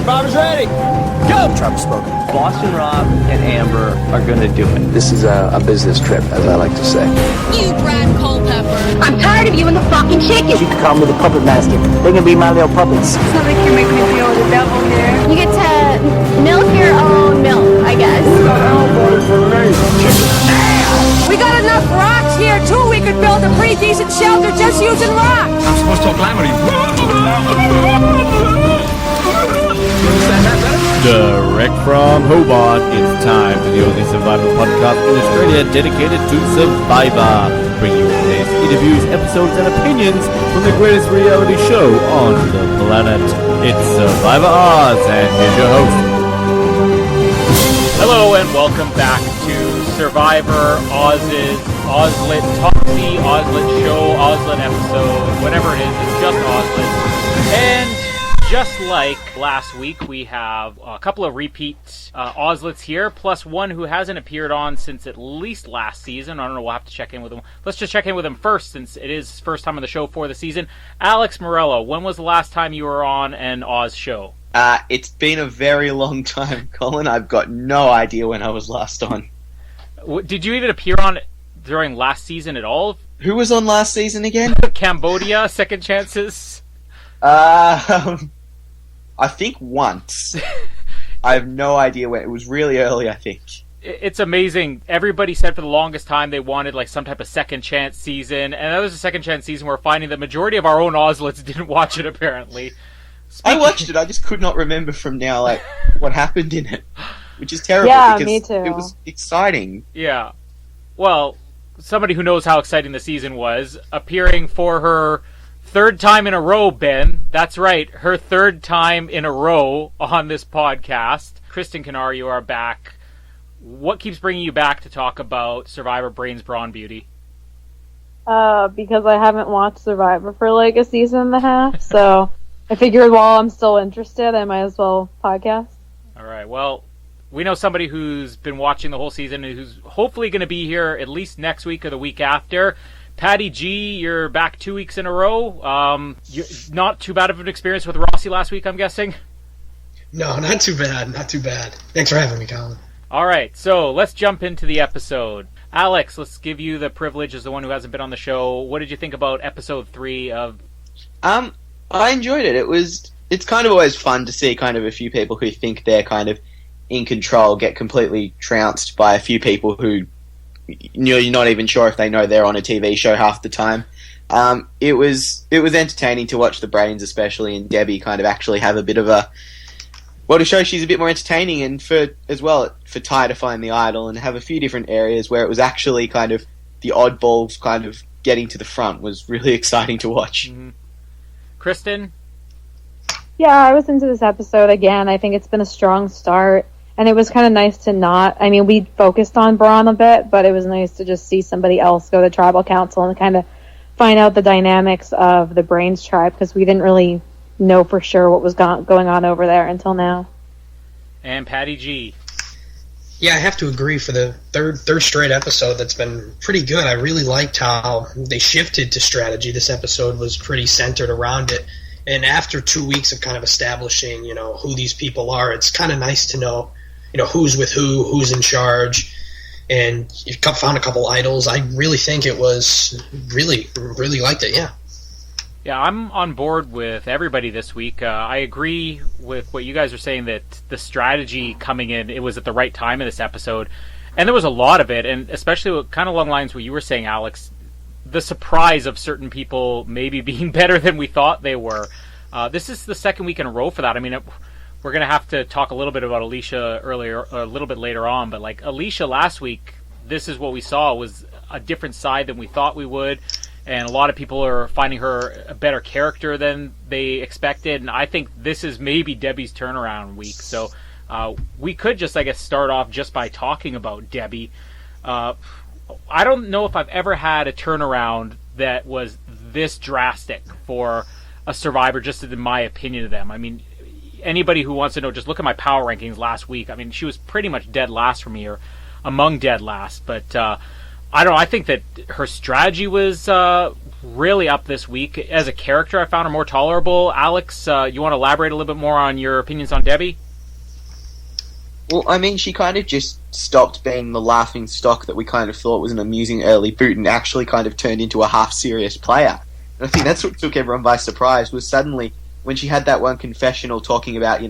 Survivor's ready. Go! Trump spoken. Boston Rob and Amber are gonna do it. This is a business trip, as I like to say. You Brad Culpepper. I'm tired of you and the fucking chicken. You can call me the puppet master. They can be my little puppets. Somebody can make me feel the devil here. You get to milk your own milk, I guess. We got enough rocks here, too. We could build a pretty decent shelter just using rocks. I'm supposed to talk loud. Direct from Hobart, it's time for the only Survivor podcast in Australia dedicated to Survivor. Bringing you today's interviews, episodes, and opinions from the greatest reality show on the planet. It's Survivor Oz, and here's your host. Hello and welcome back to Survivor Oz's Ozlet Talksy, Ozlet Show, Ozlet episode, whatever it is, it's just Ozlet. And just like last week, we have a couple of repeat Ozlets here, plus one who hasn't appeared on since at least last season. I don't know, we'll have to check in with him. Let's just check in with him first, since it is his first time on the show for the season. Alex Morello, when was the last time you were on an Oz show? It's been a very long time, Colin. I've got no idea when I was last on. Did you even appear on during last season at all? Who was on last season again? Cambodia, Second Chances? I think once. I have no idea when. It was really early, I think. It's amazing. Everybody said for the longest time they wanted like some type of second chance season, and that was a second chance season. We're finding the majority of our own Ozlets didn't watch it, apparently. I watched it, I just could not remember from now like what happened in it, which is terrible. Yeah, because me too. It was exciting. Yeah. Well, somebody who knows how exciting the season was, appearing for her third time in a row, Ben. That's right, her third time in a row on this podcast. Kristen Kennard, you are back. What keeps bringing you back to talk about Survivor Brains, Brawn, Beauty? Because I haven't watched Survivor for like a season and a half, so I figured while I'm still interested, I might as well podcast. All right, well, we know somebody who's been watching the whole season and who's hopefully going to be here at least next week or the week after. Patty G, you're back 2 weeks in a row. Not too bad of an experience with Rossi last week, I'm guessing? No, not too bad, not too bad. Thanks for having me, Colin. All right, so let's jump into the episode. Alex, let's give you the privilege as the one who hasn't been on the show. What did you think about episode 3 of... I enjoyed it. It's kind of always fun to see kind of a few people who think they're kind of in control get completely trounced by a few people who you're not even sure if they know they're on a TV show half the time. It was entertaining to watch the Brains, especially, and Debbie kind of actually have a bit of a... Well, to show she's a bit more entertaining, and for Ty to find the idol and have a few different areas where it was actually kind of the oddballs kind of getting to the front was really exciting to watch. Mm-hmm. Kristen? Yeah, I was into this episode again. I think it's been a strong start, and it was kind of nice to not... I mean, we focused on Braun a bit, but it was nice to just see somebody else go to Tribal Council and kind of find out the dynamics of the Brains tribe, because we didn't really know for sure what was going on over there until now. And Patty G. Yeah, I have to agree. For the third straight episode, that's been pretty good. I really liked how they shifted to strategy. This episode was pretty centered around it. And after 2 weeks of kind of establishing, who these people are, it's kind of nice to know, who's with who's in charge. And you found a couple idols. I really think it was really liked it, yeah. Yeah, I'm on board with everybody this week. I agree with what you guys are saying, that the strategy coming in, it was at the right time in this episode. And there was a lot of it, and especially kind of along lines what you were saying, Alex, the surprise of certain people maybe being better than we thought they were. This is the second week in a row for that. I mean, we're going to have to talk a little bit about Alicia a little bit later on, but like Alicia last week, this is what we saw, was a different side than we thought we would. And a lot of people are finding her a better character than they expected. And I think this is maybe Debbie's turnaround week. So we could just, I guess, start off just by talking about Debbie. I don't know if I've ever had a turnaround that was this drastic for a Survivor, just in my opinion of them. I mean, anybody who wants to know, just look at my power rankings last week. I mean, she was pretty much dead last for me, or among dead last. But I don't know. I think that her strategy was really up this week. As a character, I found her more tolerable. Alex, you want to elaborate a little bit more on your opinions on Debbie? Well, I mean, she kind of just stopped being the laughing stock that we kind of thought was an amusing early boot and actually kind of turned into a half-serious player. And I think that's what took everyone by surprise, was suddenly when she had that one confessional talking about,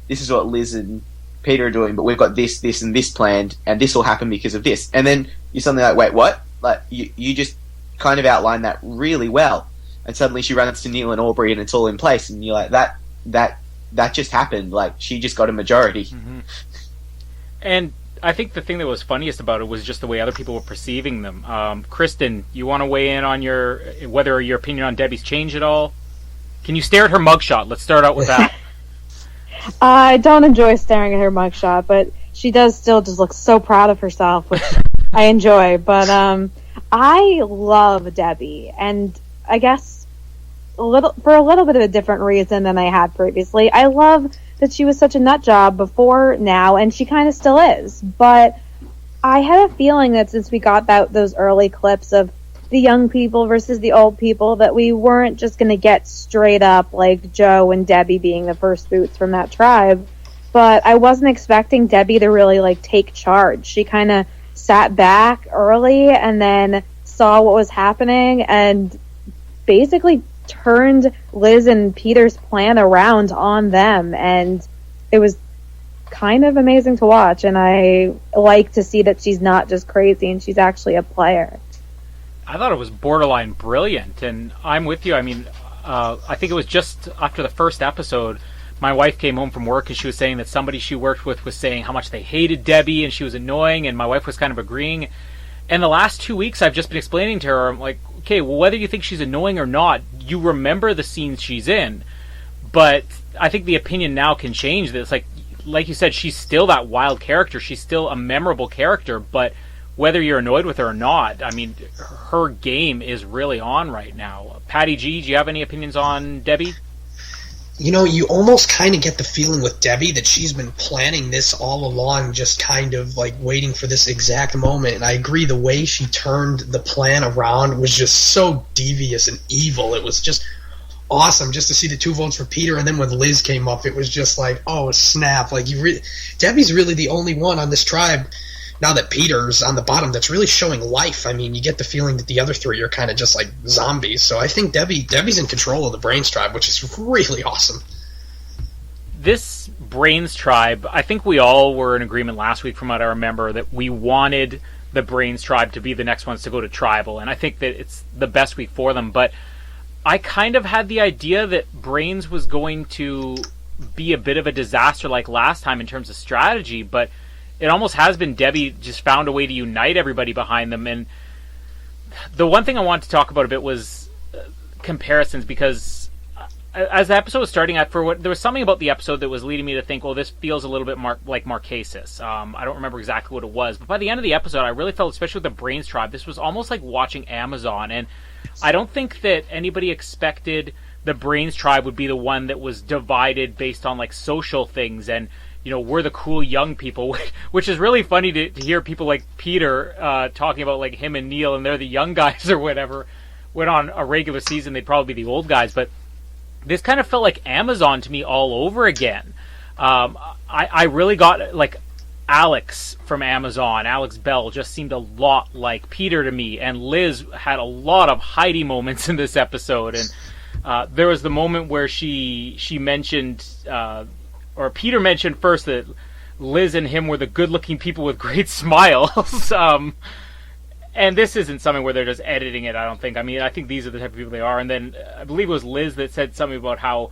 this is what Liz and Peter are doing, but we've got this, this, and this planned, and this will happen because of this. And then you're suddenly like, wait, what? Like, you just kind of outlined that really well. And suddenly she runs to Neil and Aubrey and it's all in place, and you're like, that just happened. Like, she just got a majority. Mm-hmm. And I think the thing that was funniest about it was just the way other people were perceiving them. Kristen, you want to weigh in on whether your opinion on Debbie's changed at all? Can you stare at her mugshot? Let's start out with that. I don't enjoy staring at her mugshot, but she does still just look so proud of herself, which I enjoy. But I love Debbie, and I guess for a little bit of a different reason than I had previously. I love that she was such a nut job before now, and she kind of still is. But I had a feeling that since we got those early clips of the young people versus the old people, that we weren't just going to get straight up like Joe and Debbie being the first boots from that tribe. But I wasn't expecting Debbie to really take charge. She kind of sat back early and then saw what was happening and basically turned Liz and Peter's plan around on them, and it was kind of amazing to watch. And I like to see that she's not just crazy and she's actually a player. I thought it was borderline brilliant, and I'm with you. I mean, I think it was just after the first episode, my wife came home from work and she was saying that somebody she worked with was saying how much they hated Debbie and she was annoying, and my wife was kind of agreeing. And the last 2 weeks I've just been explaining to her, I'm like, okay, well, whether you think she's annoying or not, you remember the scenes she's in. But I think the opinion now can change. That it's like you said, she's still that wild character. She's still a memorable character, but whether you're annoyed with her or not, I mean, her game is really on right now. Patty G, do you have any opinions on Debbie? You almost kind of get the feeling with Debbie that she's been planning this all along, just kind of waiting for this exact moment. And I agree, the way she turned the plan around was just so devious and evil. It was just awesome just to see the 2 votes for Peter, and then when Liz came up, it was just like, oh snap! Debbie's really the only one on this tribe, now that Peter's on the bottom, that's really showing life. I mean, you get the feeling that the other 3 are kind of just like zombies. So I think Debbie's in control of the Brains tribe, which is really awesome. This Brains tribe, I think we all were in agreement last week from what I remember, that we wanted the Brains tribe to be the next ones to go to tribal, and I think that it's the best week for them. But I kind of had the idea that Brains was going to be a bit of a disaster like last time in terms of strategy, but it almost has been. Debbie just found a way to unite everybody behind them. And the one thing I wanted to talk about a bit was comparisons, because as the episode was starting, there was something about the episode that was leading me to think, well, this feels a little bit like Marquesas. I don't remember exactly what it was, but by the end of the episode, I really felt, especially with the Brains tribe, this was almost like watching Amazon. And I don't think that anybody expected the Brains tribe would be the one that was divided based on social things and, we're the cool young people, which is really funny to hear people like Peter talking about him and Neil, and they're the young guys or whatever. When on a regular season, they'd probably be the old guys. But this kind of felt like Amazon to me all over again. I really got Alex from Amazon, Alex Bell, just seemed a lot like Peter to me, and Liz had a lot of Heidi moments in this episode. And there was the moment where she mentioned. Or Peter mentioned first that Liz and him were the good-looking people with great smiles. And this isn't something where they're just editing it, I don't think. I mean, I think these are the type of people they are. And then I believe it was Liz that said something about how,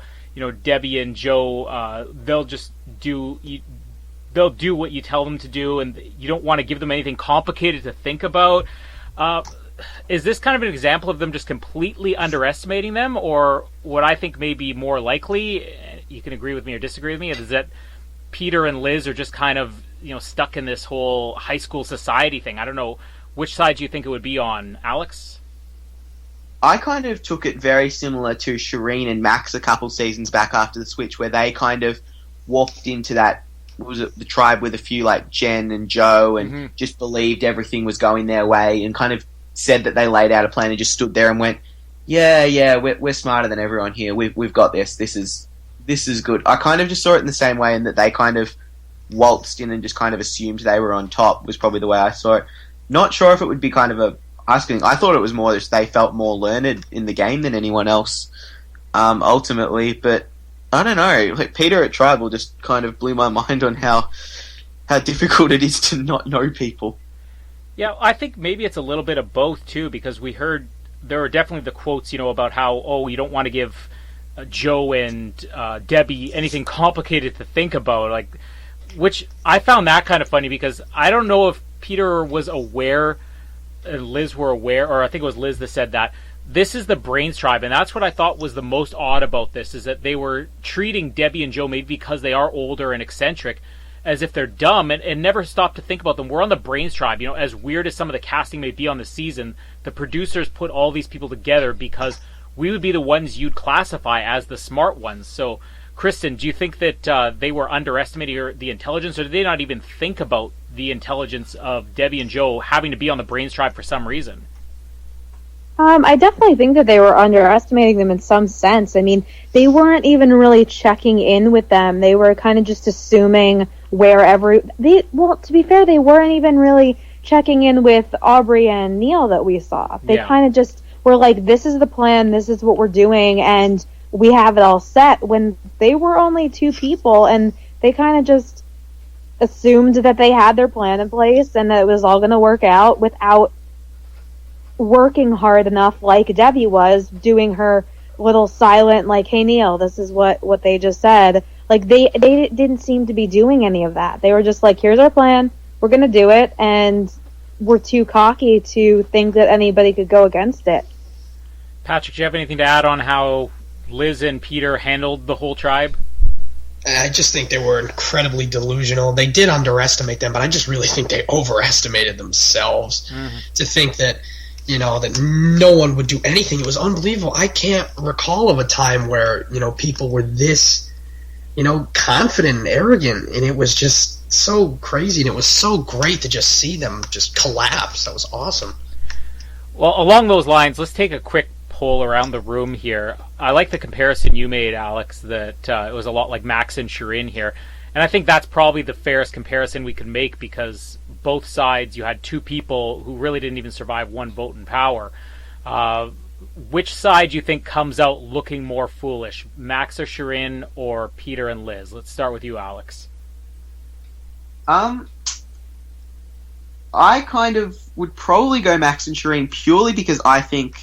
Debbie and Joe, they'll do what you tell them to do, and you don't want to give them anything complicated to think about. Is this kind of an example of them just completely underestimating them, or what I think may be more likely, you can agree with me or disagree with me, is that Peter and Liz are just kind of stuck in this whole high school society thing? I don't know. Which side do you think it would be on, Alex? I kind of took it very similar to Shireen and Max a couple seasons back after the switch, where they kind of walked into that, was it the tribe with a few like Jen and Joe, and just believed everything was going their way, and kind of said that they laid out a plan and just stood there and went, yeah, we're smarter than everyone here. We've got this. This is good. I kind of just saw it in the same way, in that they kind of waltzed in and just kind of assumed they were on top, was probably the way I saw it. Not sure if it would be kind of a asking. I thought it was more just they felt more learned in the game than anyone else, ultimately. But I don't know. Like, Peter at Tribal just kind of blew my mind on how difficult it is to not know people. Yeah, I think maybe it's a little bit of both too, because we heard there are definitely the quotes, about how you don't want to give Joe and Debbie anything complicated to think about, like, which I found that kind of funny, because I don't know if Peter was aware and Liz were aware, or I think it was Liz that said that this is the Brains tribe, and that's what I thought was the most odd about this, is that they were treating Debbie and Joe, maybe because they are older and eccentric, as if they're dumb, and never stopped to think about them. We're on the Brains tribe. As weird as some of the casting may be on the season, the producers put all these people together because we would be the ones you'd classify as the smart ones. So, Kristen, do you think that they were underestimating the intelligence, or did they not even think about the intelligence of Debbie and Joe having to be on the Brains tribe for some reason? I definitely think that they were underestimating them in some sense. I mean, they weren't even really checking in with them. They were kind of just assuming to be fair, they weren't even really checking in with Aubrey and Neil that we saw. They kind of just were like, this is the plan, this is what we're doing, and we have it all set, when they were only two people, and they kind of just assumed that they had their plan in place and that it was all going to work out without working hard enough, like Debbie was doing her little silent, like, hey Neil, this is what they just said. Like, they didn't seem to be doing any of that. They were just like, here's our plan, we're gonna do it, and we're too cocky to think that anybody could go against it. Patrick, do you have anything to add on how Liz and Peter handled the whole tribe? I just think they were incredibly delusional. They did underestimate them, but I just really think they overestimated themselves. To think that that no one would do anything. It was unbelievable. I can't recall of a time where, people were this, confident and arrogant, and it was just so crazy, and it was so great to just see them just collapse. That was awesome. Well, along those lines, let's take a quick poll around the room here. I like the comparison you made, Alex, that it was a lot like Max and Shireen here. And I think that's probably the fairest comparison we can make, because both sides, you had two people who really didn't even survive one vote in power. Which side do you think comes out looking more foolish, Max or Shireen, or Peter and Liz? Let's start with you, Alex. I kind of would probably go Max and Shireen, purely because I think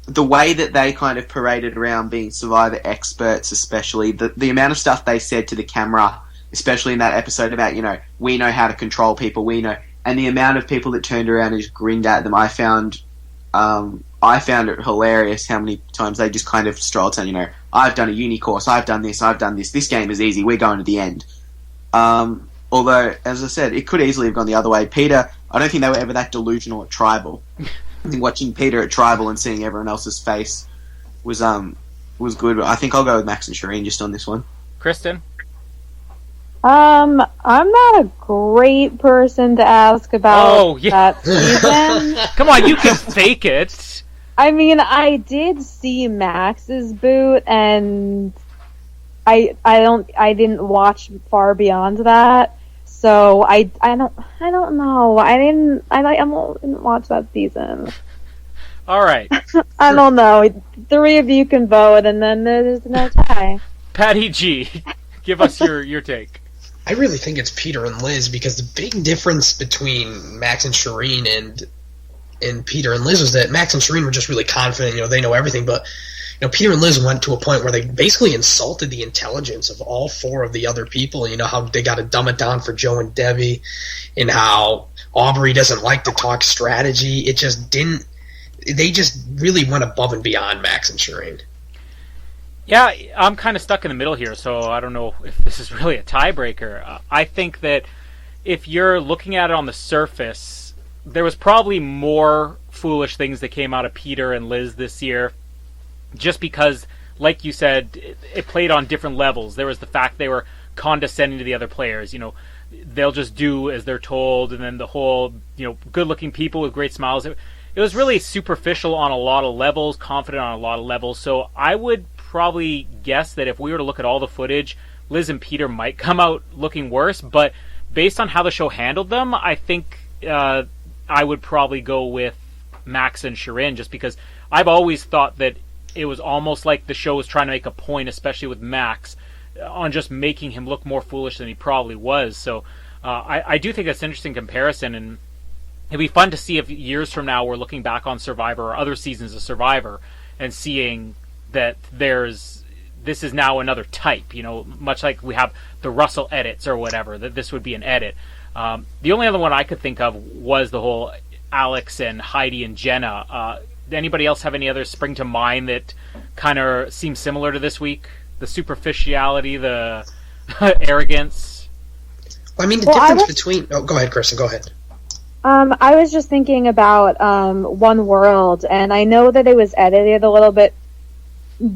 the way that they kind of paraded around being Survivor experts, especially the amount of stuff they said to the camera, especially in that episode about, we know how to control people, we know, and the amount of people that turned around and just grinned at them, I found it hilarious how many times they just kind of strolled saying, I've done a uni course, I've done this, this game is easy, we're going to the end. Although, as I said, it could easily have gone the other way. Peter, I don't think they were ever that delusional at Tribal. I think watching Peter at Tribal and seeing everyone else's face was good. I think I'll go with Max and Shireen just on this one. Kristen? I'm not a great person to ask about that season. Come on, you can fake it. I mean, I did see Max's boot, and I didn't watch far beyond that, so I don't know. I didn't watch that season. All right. I don't know. 3 of you can vote, and then there's no tie. Patty G, give us your take. I really think it's Peter and Liz, because the big difference between Max and Shireen and Peter and Liz was that Max and Shireen were just really confident, they know everything, but Peter and Liz went to a point where they basically insulted the intelligence of all 4 of the other people. How they got to dumb it down for Joe and Debbie, and how Aubrey doesn't like to talk strategy. It just didn't. They just really went above and beyond Max and Shireen. Yeah, I'm kind of stuck in the middle here, so I don't know if this is really a tiebreaker. I think that if you're looking at it on the surface, there was probably more foolish things that came out of Peter and Liz this year, just because, like you said, it played on different levels. There was the fact they were condescending to the other players. They'll just do as they're told, and then the whole, good-looking people with great smiles. it was really superficial on a lot of levels, confident on a lot of levels. So I would probably guess that if we were to look at all the footage, Liz and Peter might come out looking worse. But based on how the show handled them, I think I would probably go with Max and Shirin, just because I've always thought that it was almost like the show was trying to make a point, especially with Max, on just making him look more foolish than he probably was. So I do think that's an interesting comparison, and it'd be fun to see if years from now we're looking back on Survivor or other seasons of Survivor and seeing that this is now another type, much like we have the Russell edits or whatever, that this would be an edit. The only other one I could think of was the whole Alex and Heidi and Jenna. Anybody else have any others spring to mind that kind of seem similar to this week? The superficiality, the arrogance? I mean, the difference between... Oh, go ahead, Kristen, go ahead. I was just thinking about One World, and I know that it was edited a little bit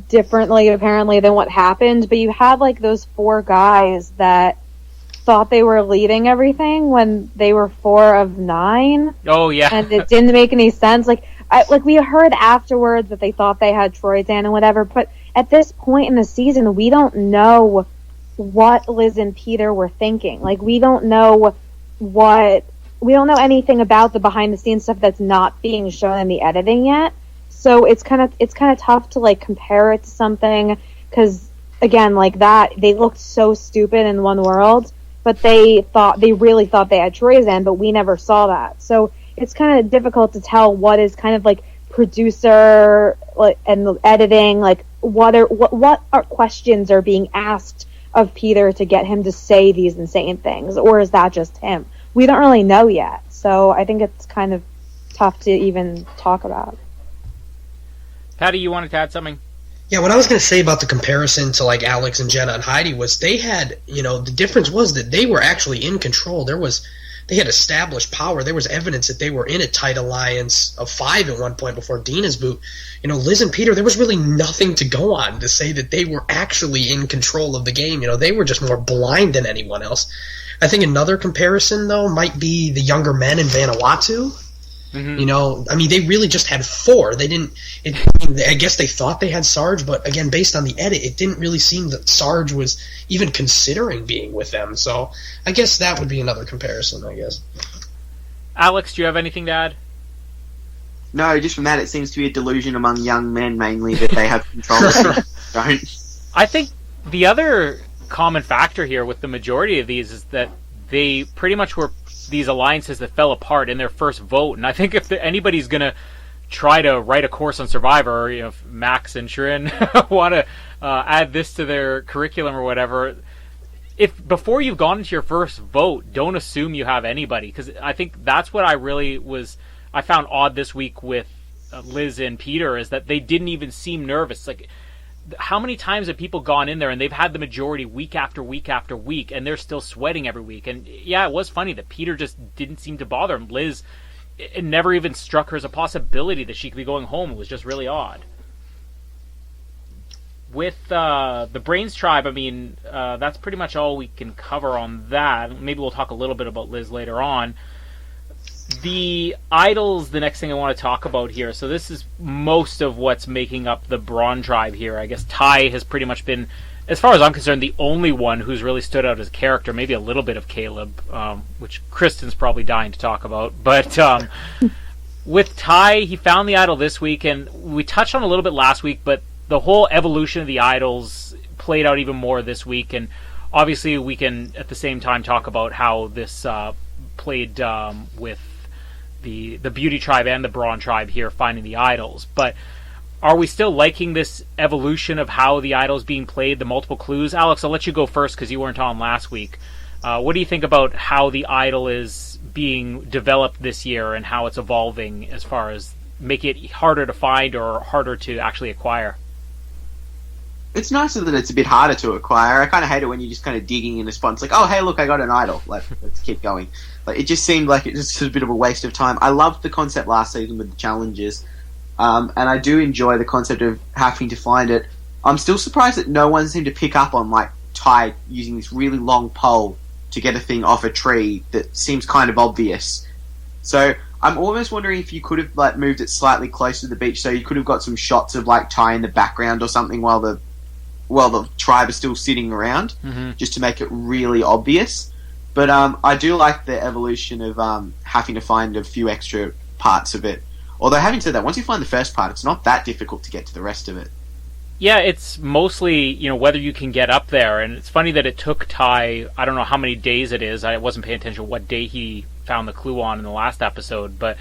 differently, apparently, than what happened, but you had, those 4 guys that thought they were leading everything when they were 4 of 9. Oh, yeah. And it didn't make any sense. We heard afterwards that they thought they had Troyzan and whatever, but at this point in the season, we don't know what Liz and Peter were thinking. We don't know anything about the behind the scenes stuff that's not being shown in the editing yet. So it's kind of tough to compare it to something, because again, that they looked so stupid in One World, but they really thought they had Troyzan, but we never saw that. So it's kind of difficult to tell what is kind of producer and the editing, what are questions are being asked of Peter to get him to say these insane things, or is that just him? We don't really know yet, so I think it's kind of tough to even talk about. Patty, you wanted to add something? Yeah, what I was going to say about the comparison to Alex and Jenna and Heidi was they had, the difference was that they were actually in control. They had established power. There was evidence that they were in a tight alliance of 5 at one point before Dina's boot. Liz and Peter, there was really nothing to go on to say that they were actually in control of the game. They were just more blind than anyone else. I think another comparison, though, might be the younger men in Vanuatu. Mm-hmm. They really just had 4. They didn't. I guess they thought they had Sarge, but again, based on the edit, it didn't really seem that Sarge was even considering being with them. So I guess that would be another comparison. I guess. Alex, do you have anything to add? No, just from that, it seems to be a delusion among young men mainly that they have control. Don't. I think the other common factor here with the majority of these is that they pretty much were these alliances that fell apart in their first vote. And I think if anybody's going to try to write a course on Survivor, or, if Max and Shirin want to add this to their curriculum or whatever, if before you've gone into your first vote, don't assume you have anybody. Because I think that's what I found odd this week with Liz and Peter, is that they didn't even seem nervous. How many times have people gone in there and they've had the majority week after week after week, and they're still sweating every week? And yeah, it was funny that Peter just didn't seem to bother him. Liz, it never even struck her as a possibility that she could be going home. It was just really odd. With the Brains Tribe, that's pretty much all we can cover on that. Maybe we'll talk a little bit about Liz later on. The idols, the next thing I want to talk about here. So this is most of what's making up the Braun tribe here. I guess Ty has pretty much been, as far as I'm concerned, the only one who's really stood out as a character. Maybe a little bit of Caleb, which Kristen's probably dying to talk about. But with Ty, he found the idol this week, and we touched on a little bit last week, but the whole evolution of the idols played out even more this week. And obviously we can, at the same time, talk about how this played with the Beauty Tribe and the Braun Tribe here finding the idols. But are we still liking this evolution of how the idol's being played, the multiple clues? Alex, I'll let you go first because you weren't on last week. What do you think about how the idol is being developed this year and how it's evolving as far as making it harder to find or harder to actually acquire? It's nicer that it's a bit harder to acquire. I kind of hate it when you're just kind of digging in a spot. It's like, oh, hey, look, I got an idol. Let's keep going. It just seemed like it was a bit of a waste of time. I loved the concept last season with the challenges, and I do enjoy the concept of having to find it. I'm still surprised that no one seemed to pick up on Ty using this really long pole to get a thing off a tree that seems kind of obvious. So I'm almost wondering if you could have like moved it slightly closer to the beach, so you could have got some shots of like Tai in the background or something while the tribe is still sitting around, just to make it really obvious. But I do like the evolution of having to find a few extra parts of it. Although, having said that, once you find the first part, it's not that difficult to get to the rest of it. Yeah, it's mostly, whether you can get up there. And it's funny that it took Tai, I don't know how many days it is. I wasn't paying attention to what day he found the clue on in the last episode. But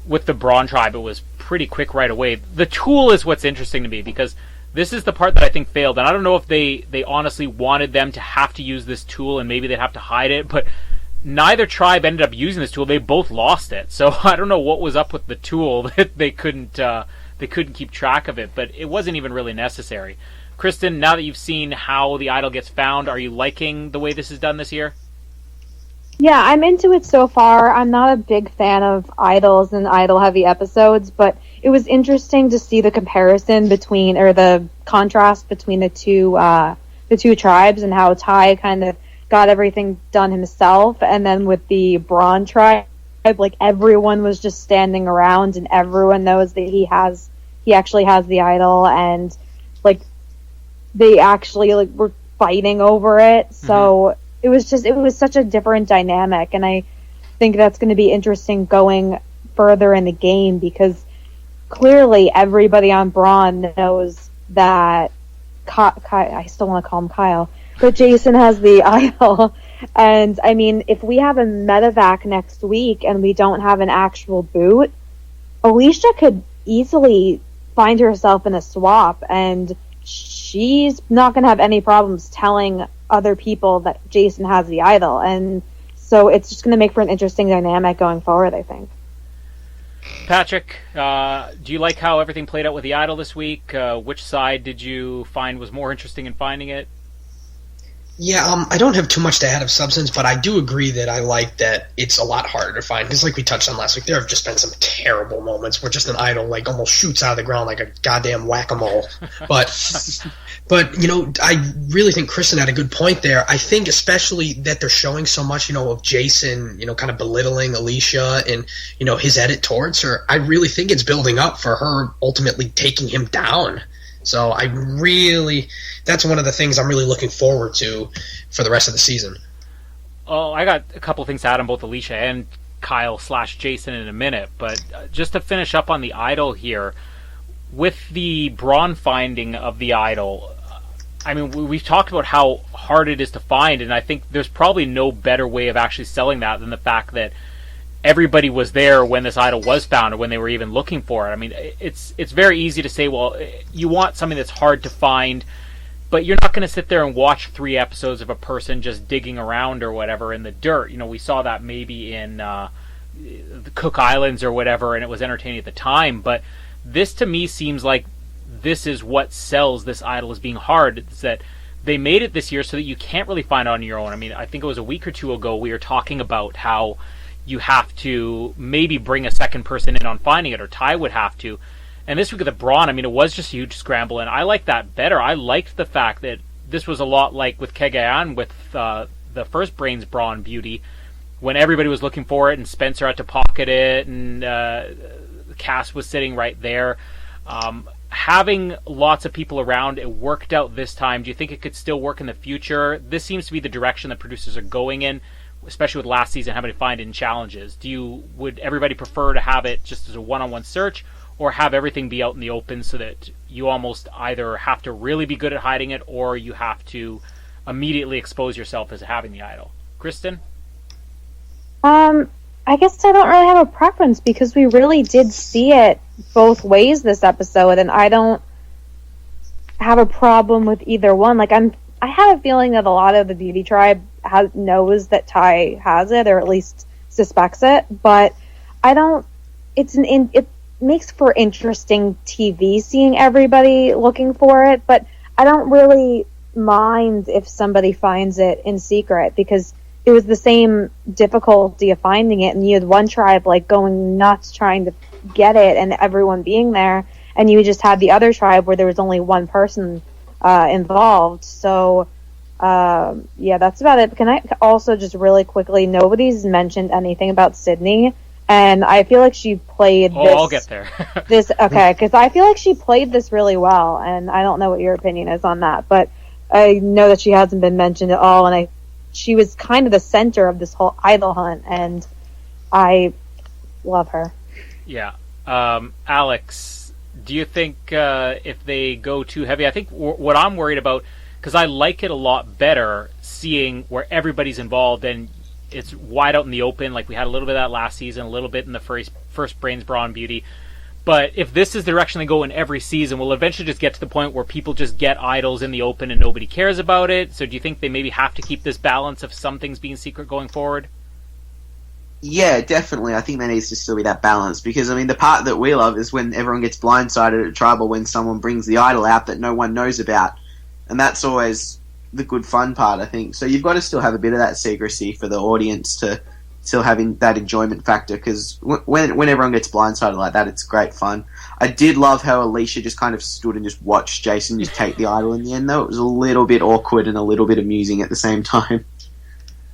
with the Braun tribe, it was pretty quick right away. The tool is what's interesting to me, because this is the part that I think failed. And I don't know if they honestly wanted them to have to use this tool and maybe they'd have to hide it. But neither tribe ended up using this tool. They both lost it. So I don't know what was up with the tool that they couldn't keep track of it, but it wasn't even really necessary. Kristen, now that you've seen how the idol gets found, are you liking the way this is done this year? Yeah, I'm into it so far. I'm not a big fan of idols and idol-heavy episodes, but it was interesting to see the comparison between, or the contrast between the two tribes, and how Tai kind of got everything done himself, and then with the Braun tribe, like everyone was just standing around, and everyone knows that he actually has the idol, and like they actually like were fighting over it. So it was such a different dynamic, and I think that's going to be interesting going further in the game, because clearly everybody on Braun knows that I still want to call him Kyle, but Jason has the idol. And I mean, if we have a medevac next week and we don't have an actual boot, Alicia could easily find herself in a swap, and she's not going to have any problems telling other people that Jason has the idol. And so it's just going to make for an interesting dynamic going forward, I think. Patrick, do you like how everything played out with the idol this week? Which side did you find was more interesting in finding it? Yeah, I don't have too much to add of substance, but I do agree that I like that it's a lot harder to find, because like we touched on last week, there have just been some terrible moments where just an idol like almost shoots out of the ground like a goddamn whack-a-mole. But I really think Kristen had a good point there. I think especially that they're showing so much, of Jason, kind of belittling Alicia and, his edit towards her. I really think it's building up for her ultimately taking him down. So that's one of the things I'm really looking forward to for the rest of the season. Oh, I got a couple of things to add on both Alicia and Kyle/Jason in a minute, but just to finish up on the idol here, with the Braun finding of the idol, I mean, we've talked about how hard it is to find, and I think there's probably no better way of actually selling that than the fact that everybody was there when this idol was found, or when they were even looking for it. I mean, it's very easy to say, well, you want something that's hard to find, but you're not going to sit there and watch 3 episodes of a person just digging around or whatever in the dirt. We saw that maybe in the Cook Islands or whatever, and it was entertaining at the time, but this to me seems like this is what sells this idol as being hard. It's that they made it this year so that you can't really find it on your own. I mean, I think it was a week or two ago we were talking about how you have to maybe bring a second person in on finding it, or Tai would have to. And this week at the Braun, I mean, it was just a huge scramble, and I like that better. I liked the fact that this was a lot like with Kaoh with the first Brains Braun beauty, when everybody was looking for it, and Spencer had to pocket it, and Cass was sitting right there. Having lots of people around, it worked out this time. Do you think it could still work in the future? This seems to be the direction that producers are going in, especially with last season having to find it in challenges. Would everybody prefer to have it just as a one-on-one search, or have everything be out in the open so that you almost either have to really be good at hiding it, or you have to immediately expose yourself as having the idol? Kristen? I guess I don't really have a preference, because we really did see it both ways this episode, and I don't have a problem with either one. Like, I have a feeling that a lot of the beauty tribe knows that Tai has it, or at least suspects it, but I don't. It makes for interesting TV seeing everybody looking for it, but I don't really mind if somebody finds it in secret, because it was the same difficulty of finding it, and you had one tribe like going nuts trying to get it and everyone being there, and you just had the other tribe where there was only one person involved. So yeah, that's about it. Can I also just really quickly, nobody's mentioned anything about Sydney, And I feel like she played this... I'll get there. Because I feel like she played this really well, and I don't know what your opinion is on that, but I know that she hasn't been mentioned at all, and she was kind of the center of this whole idol hunt, and I love her. Yeah. Alex, do you think if they go too heavy, I think what I'm worried about, because I like it a lot better seeing where everybody's involved and it's wide out in the open, like we had a little bit of that last season, a little bit in the first Brains, Bra, and Beauty. But if this is the direction they go in every season, we'll eventually just get to the point where people just get idols in the open and nobody cares about it. So do you think they maybe have to keep this balance of some things being secret going forward? Yeah, definitely. I think there needs to still be that balance because, I mean, the part that we love is when everyone gets blindsided at Tribal when someone brings the idol out that no one knows about. And that's always the good fun part, I think. So you've got to still have a bit of that secrecy for the audience to still having that enjoyment factor because when everyone gets blindsided like that, it's great fun. I did love how Alicia just kind of stood and just watched Jason just take the idol in the end, though. It was a little bit awkward and a little bit amusing at the same time.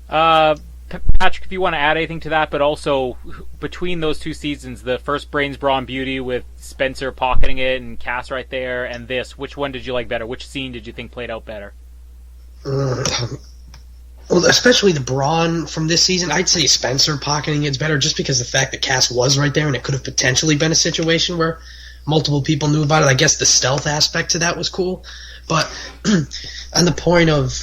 Patrick, if you want to add anything to that, but also between those two seasons, the first Brains, Bra, and Beauty with Spencer pocketing it and Cass right there, and this, which one did you like better? Which scene did you think played out better? Well, especially the Braun from this season, I'd say Spencer pocketing it's better just because the fact that Cass was right there and it could have potentially been a situation where multiple people knew about it. I guess the stealth aspect to that was cool. But on the point of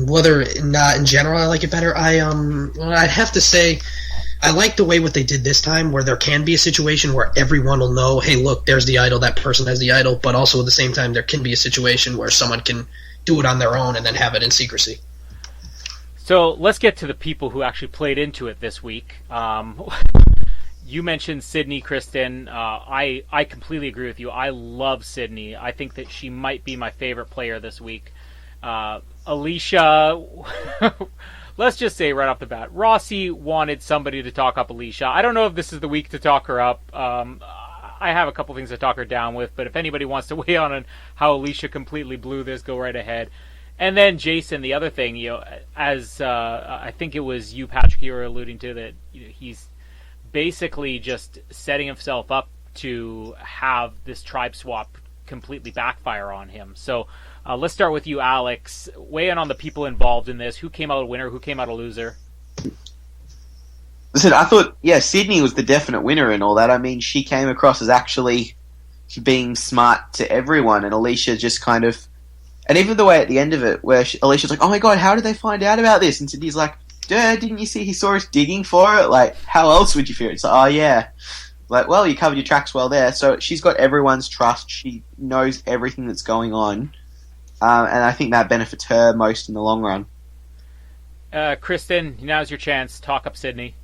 whether or not in general I like it better, I'd have to say I like the way what they did this time where there can be a situation where everyone will know, hey, look, there's the idol, that person has the idol, but also at the same time there can be a situation where someone can do it on their own and then have it in secrecy. So let's get to the people who actually played into it this week. You mentioned Sydney, Kristen. I completely agree with you. I love Sydney. I think that she might be my favorite player this week. Alicia, let's just say right off the bat, Rossi wanted somebody to talk up Alicia. I don't know if this is the week to talk her up. I have a couple things to talk her down with, but if anybody wants to weigh on how Alicia completely blew this, go right ahead. And then Jason, the other thing, as I think it was you, Patrick, you were alluding to, that he's basically just setting himself up to have this tribe swap completely backfire on him. So let's start with you, Alex. Weigh in on the people involved in this. Who came out a winner? Who came out a loser? Listen, I thought, Sydney was the definite winner and all that. I mean, she came across as actually being smart to everyone, and Alicia just kind of... And even the way at the end of it, where Alicia's like, oh my god, how did they find out about this? And Sydney's like, duh, didn't you see he saw us digging for it? Like, how else would you feel? It's like, oh yeah. Like, well, you covered your tracks well there. So she's got everyone's trust. She knows everything that's going on. And I think that benefits her most in the long run. Kristen, now's your chance. Talk up Sydney.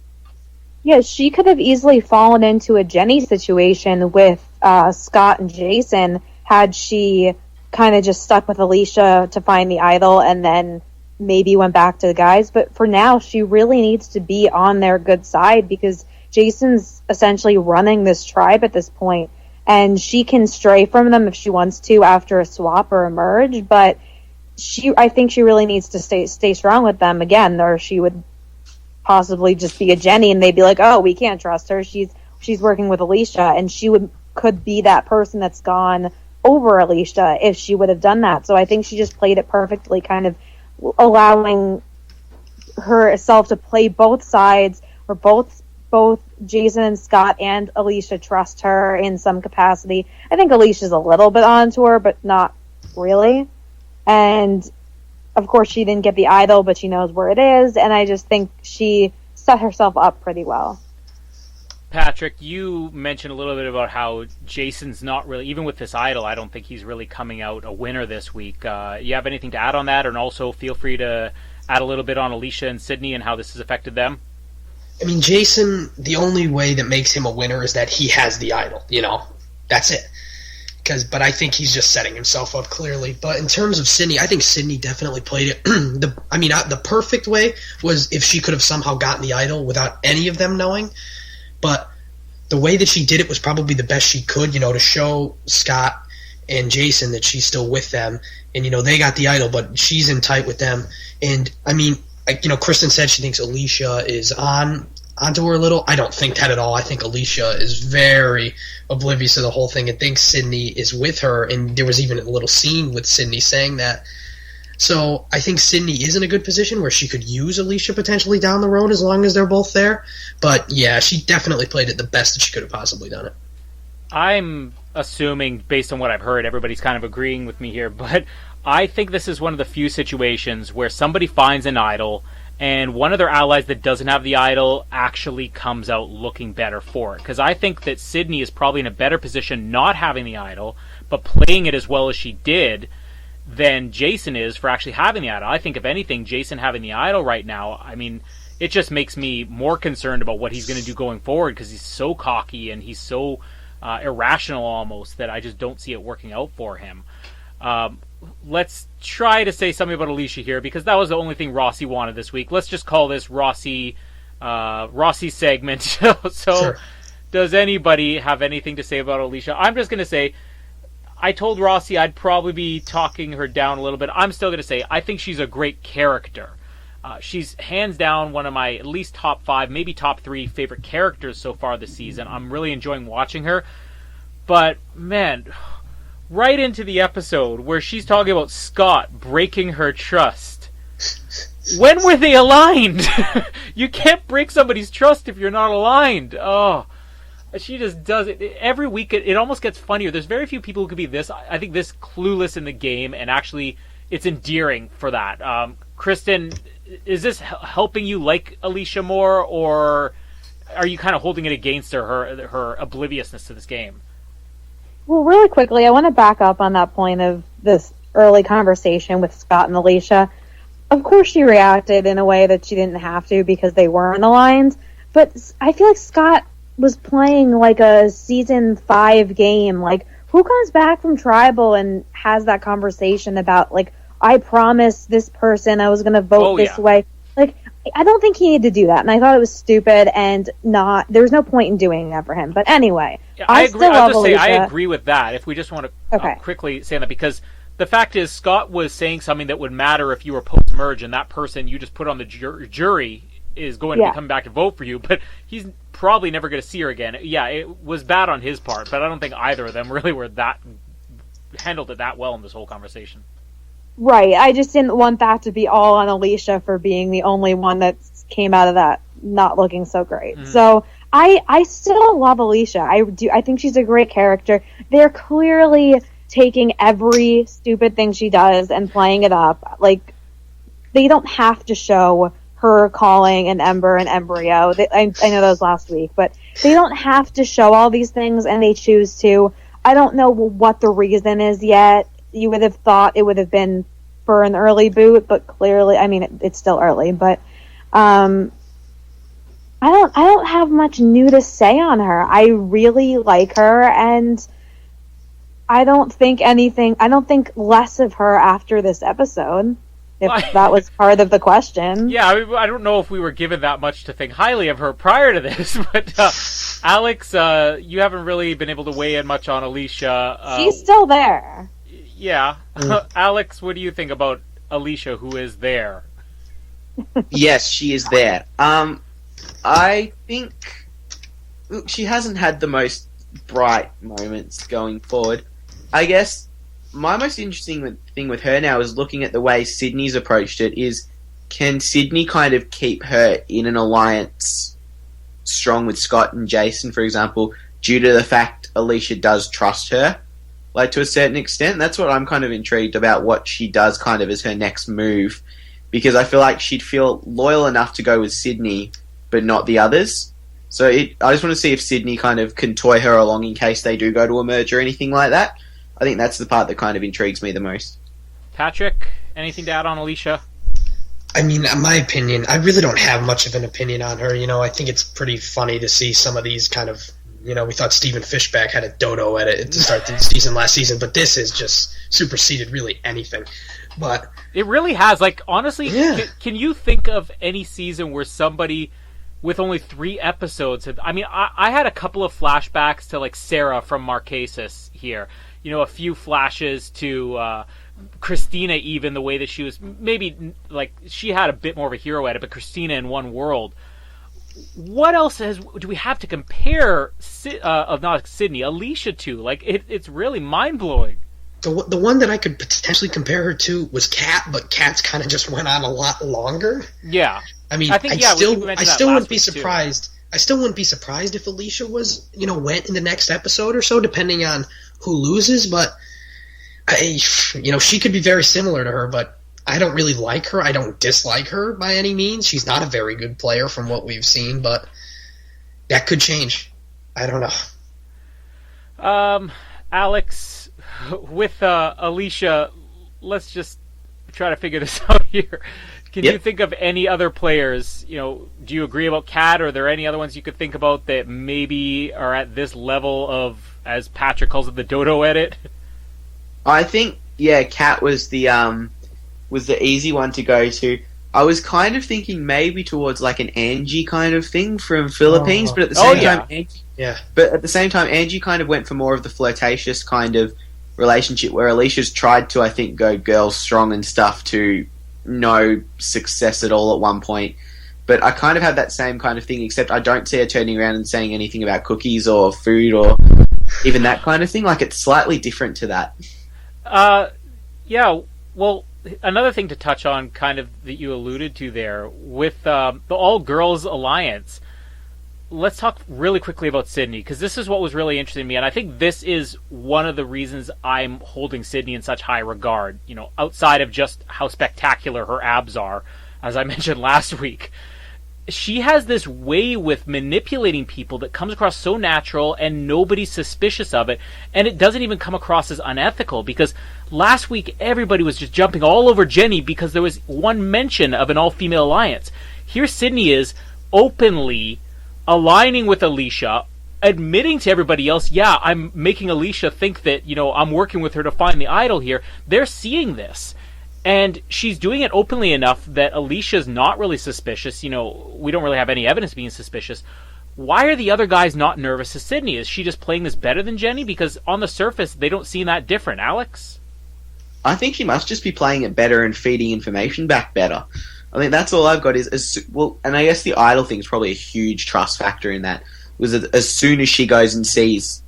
Yeah, she could have easily fallen into a Jenny situation with Scott and Jason had she kind of just stuck with Alicia to find the idol and then maybe went back to the guys. But for now, she really needs to be on their good side because Jason's essentially running this tribe at this point, and she can stray from them if she wants to after a swap or a merge, but I think she really needs to stay strong with them again, or she would possibly just be a Jenny and they'd be like, oh, we can't trust her, she's working with Alicia, and she could be that person that's gone over Alicia if she would have done that. So I think she just played it perfectly, kind of allowing herself to play both sides, where both Jason and Scott and Alicia trust her in some capacity. I think Alicia's a little bit onto her, but not really. And of course she didn't get the idol, but she knows where it is, and I just think she set herself up pretty well. Patrick, you mentioned a little bit about how Jason's not really, even with this idol, I don't think he's really coming out a winner this week. You have anything to add on that? And also feel free to add a little bit on Alicia and Sydney and how this has affected them. I mean, Jason, the only way that makes him a winner is that he has the idol, That's it. But I think he's just setting himself up clearly. But in terms of Sydney, I think Sydney definitely played it. The perfect way was if she could have somehow gotten the idol without any of them knowing. But the way that she did it was probably the best she could, to show Scott and Jason that she's still with them. And, they got the idol, but she's in tight with them. And, I mean, Kristen said she thinks Alicia is on. onto her a little. I don't think that at all. I think Alicia is very oblivious to the whole thing and thinks Sydney is with her, and there was even a little scene with Sydney saying that. So I think Sydney is in a good position where she could use Alicia potentially down the road as long as they're both there. But yeah, she definitely played it the best that she could have possibly done it. I'm assuming, based on what I've heard, everybody's kind of agreeing with me here, but I think this is one of the few situations where somebody finds an idol and one of their allies that doesn't have the idol actually comes out looking better for it. Because I think that Sydney is probably in a better position not having the idol, but playing it as well as she did, than Jason is for actually having the idol. I think, if anything, Jason having the idol right now, I mean, it just makes me more concerned about what he's going to do going forward, because he's so cocky and he's so irrational almost that I just don't see it working out for him. Let's try to say something about Alicia here, because that was the only thing Rossi wanted this week. Let's just call this Rossi segment. So sure. Does anybody have anything to say about Alicia? I'm just going to say, I told Rossi I'd probably be talking her down a little bit. I'm still going to say I think she's a great character. She's hands down one of my at least top 5, maybe top 3 favorite characters so far this season. I'm really enjoying watching her. But, man, right into the episode where she's talking about Scott breaking her trust. When were they aligned? You can't break somebody's trust if you're not aligned. Oh, she just does it. Every week it almost gets funnier. There's very few people who could be this, I think, this clueless in the game, and actually it's endearing for that. Kristen, is this helping you like Alicia more, or are you kind of holding it against her obliviousness to this game? Well, really quickly, I want to back up on that point of this early conversation with Scott and Alicia. Of course she reacted in a way that she didn't have to because they weren't aligned, but I feel like Scott was playing like a season 5 game. Like, who comes back from Tribal and has that conversation about, like, I promised this person I was going to vote this way? Like, I don't think he needed to do that, and I thought it was stupid and there was no point in doing that for him. But anyway, yeah, I agree. I'll just say I agree with that. If we just want to quickly say that, because the fact is Scott was saying something that would matter if you were post-merge, and that person you just put on the jury is going to be coming back to vote for you, but he's probably never going to see her again. Yeah, it was bad on his part, but I don't think either of them really handled it that well in this whole conversation. Right, I just didn't want that to be all on Alicia for being the only one that came out of that not looking so great. Mm-hmm. So I still love Alicia. I think she's a great character. They're clearly taking every stupid thing she does and playing it up. Like, they don't have to show her calling an Ember and Embryo. I know that was last week, but they don't have to show all these things, and they choose to. I don't know what the reason is yet. You would have thought it would have been for an early boot, but clearly, I mean, it's still early, but I don't have much new to say on her. I really like her, and I don't think less of her after this episode, if that was part of the question. Yeah, I don't know if we were given that much to think highly of her prior to this, but Alex, you haven't really been able to weigh in much on Alicia. She's still there. Yeah. Alex, what do you think about Alicia, who is there? Yes, she is there. I think she hasn't had the most bright moments going forward. I guess my most interesting thing with her now is looking at the way Sydney's approached it is, can Sydney kind of keep her in an alliance strong with Scott and Jason, for example, due to the fact Alicia does trust her? Like, to a certain extent, that's what I'm kind of intrigued about, what she does kind of as her next move, because I feel like she'd feel loyal enough to go with Sydney, but not the others. So I just want to see if Sydney kind of can toy her along in case they do go to a merge or anything like that. I think that's the part that kind of intrigues me the most. Patrick, anything to add on Alicia? I mean, in my opinion, I really don't have much of an opinion on her. You know, I think it's pretty funny to see some of these kind of, you know, we thought Steven Fishback had a dodo at it to start the season last season, but this has just superseded really anything. But it really has. Like, honestly, can you think of any season where somebody with only 3 episodes I mean, I had a couple of flashbacks to, like, Sarah from Marquesas here. You know, a few flashes to Christina, even the way that she was, maybe, like, she had a bit more of a hero edit, but Christina in One World. what else do we have to compare not Sydney, Alicia to? Like, it's really mind-blowing. The one that I could potentially compare her to was Kat, but Kat's kind of just went on a lot longer. Yeah. I mean, I think, I still wouldn't be surprised. surprised. I still wouldn't be surprised if Alicia was, went in the next episode or so, depending on who loses. But she could be very similar to her, but I don't really like her. I don't dislike her by any means. She's not a very good player from what we've seen, but that could change. I don't know. Alex, with Alicia, let's just try to figure this out here. Can you think of any other players? Do you agree about Kat, or are there any other ones you could think about that maybe are at this level of, as Patrick calls it, the dodo edit? I think, Kat was the easy one to go to. I was kind of thinking maybe towards like an Angie kind of thing from Philippines, but at the same time, But at the same time, Angie kind of went for more of the flirtatious kind of relationship, where Alicia's tried to, I think, go girls strong and stuff to no success at all at one point. But I kind of have that same kind of thing, except I don't see her turning around and saying anything about cookies or food or even that kind of thing. Like, it's slightly different to that. Well, another thing to touch on, kind of, that you alluded to there, with the all-girls alliance, let's talk really quickly about Sydney, because this is what was really interesting to me, and I think this is one of the reasons I'm holding Sydney in such high regard, outside of just how spectacular her abs are, as I mentioned last week. She has this way with manipulating people that comes across so natural, and nobody's suspicious of it, and it doesn't even come across as unethical, because last week everybody was just jumping all over Jenny because there was one mention of an all-female alliance. Here Sydney is openly aligning with Alicia, admitting to everybody else, I'm making Alicia think that, I'm working with her to find the idol here. They're seeing this. And she's doing it openly enough that Alicia's not really suspicious. We don't really have any evidence being suspicious. Why are the other guys not nervous as Sydney? Is she just playing this better than Jenny? Because on the surface, they don't seem that different. Alex? I think she must just be playing it better and feeding information back better. I think that's all I've got and I guess the idol thing is probably a huge trust factor in that. Was that as soon as she goes and sees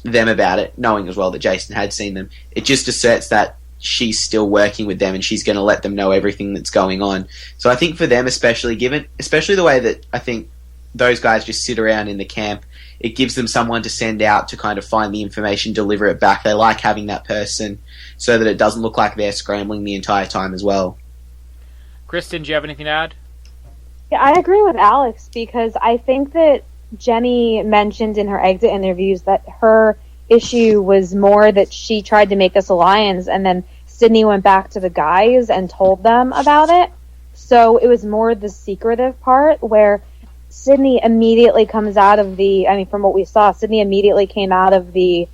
them about it, knowing as well that Jason had seen them, it just asserts that she's still working with them and she's going to let them know everything that's going on. So I think for them, especially the way that I think those guys just sit around in the camp, it gives them someone to send out to kind of find the information, deliver it back. They like having that person so that it doesn't look like they're scrambling the entire time as well. Kristen, do you have anything to add? Yeah, I agree with Alex, because I think that Jenny mentioned in her exit interviews that her issue was more that she tried to make this alliance, and then Sydney went back to the guys and told them about it. So it was more the secretive part, where Sydney immediately comes out of from what we saw, Sydney immediately came out of the